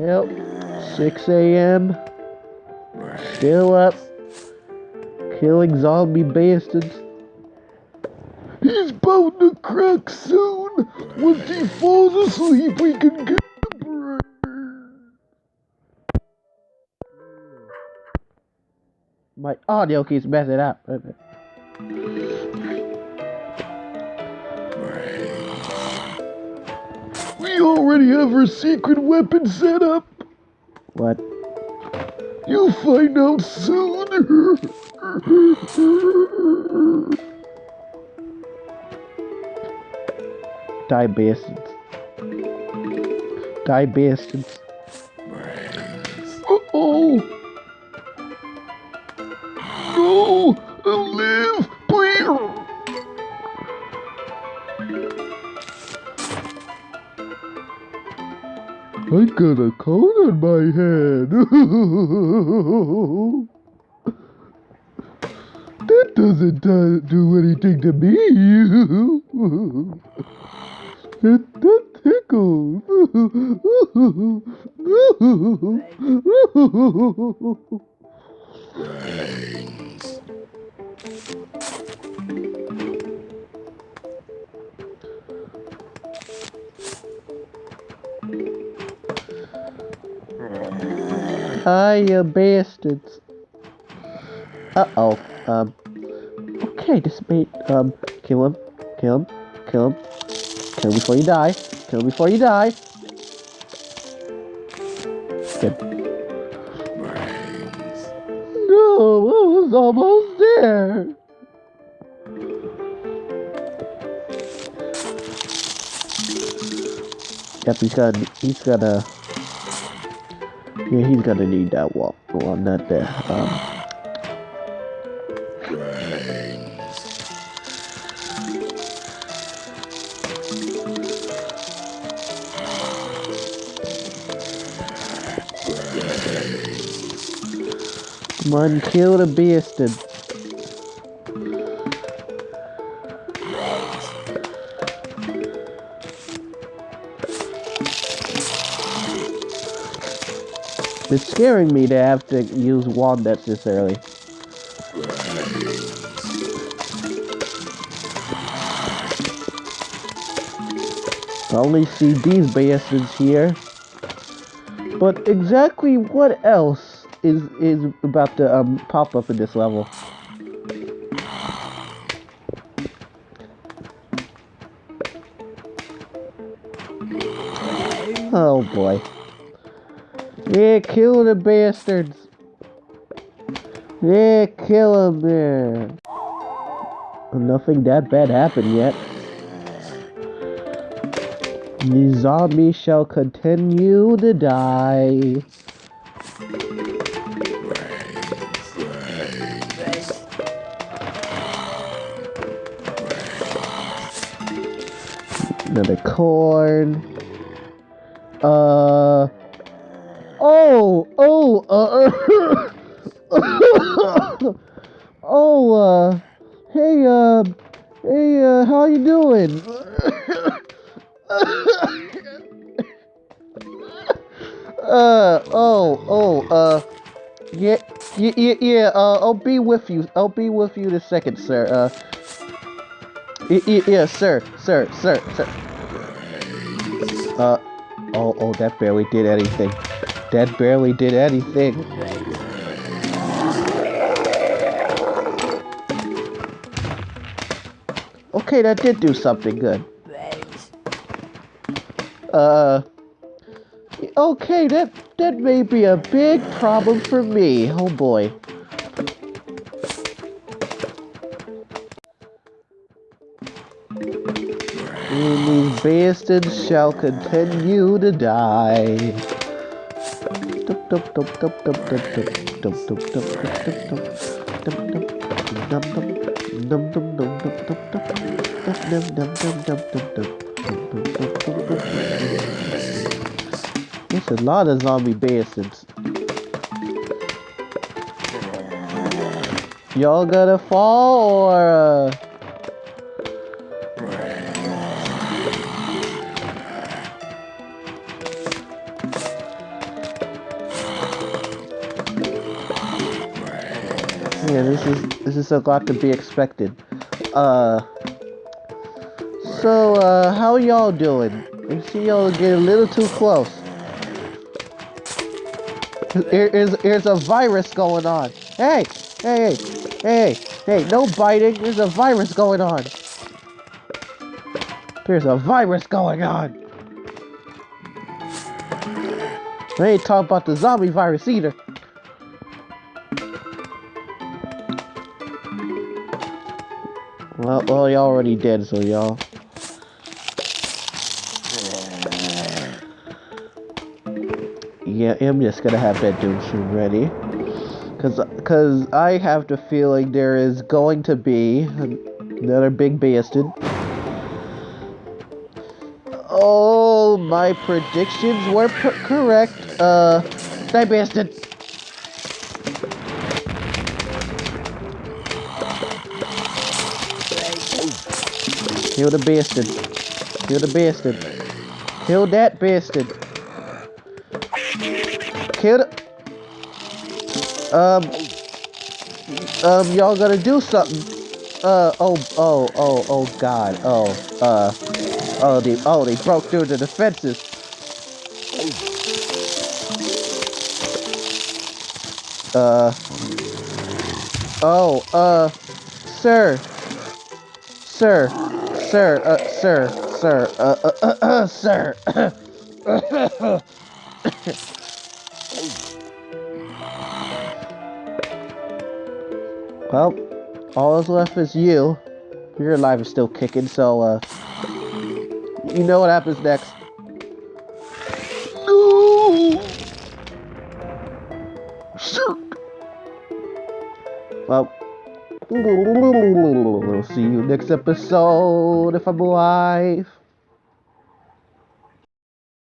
Yep, 6 a.m. Still up, killing zombie bastards. He's bound to crack soon. Once he falls asleep, we can get a break. My audio keeps messing up. We already have our secret weapon set up. What? You'll find out soon. Die bastards. Die bastards. Uh-oh. No! Live! Please! I got a cold on my head. That doesn't do anything to me. That tickles. Hi, you bastards. Uh-oh. Okay, this mate, kill him. Kill him. Kill him. Kill him before you die. Kill him before you die. Good. No, I was almost there. Yep, he's gonna need that wall. Well, not there. Come on, kill the bastard. It's scaring me to have to use wand necessarily. I only see these bastards here. But exactly what else is about to pop up in this level? Oh boy. Yeah, kill the bastards. Yeah, kill them there. Nothing that bad happened yet. The zombies shall continue to die. Another corn. Hey, how you doing? Yeah, I'll be with you. I'll be with you in a second, sir. Yeah, sir. Oh, that barely did anything. That barely did anything. Okay, that did do something good. Okay, that may be a big problem for me. Oh boy. And these bastards shall continue to die. There's a lot of zombie bastards. Y'all gonna fall or Yeah, this is a lot to be expected. How y'all doing? I see y'all get a little too close. Here's a virus going on. Hey, hey, hey, hey, no biting. There's a virus going on. There's a virus going on. I ain't talking about the zombie virus either. Well, y'all already dead, so y'all. Yeah, I'm just gonna have that doom soon ready. Cause I have the feeling there is going to be another big bastard. Oh, my predictions were correct. Die bastard. Kill the bastard. Kill the bastard. Kill that bastard. Kill the... y'all gotta do something. Oh, God. They broke through the defenses. Sir. Sir. Well, all that's left is you. Your life is still kicking, so, you know what happens next. No! Shoot! Well, we'll see you next episode if I'm alive.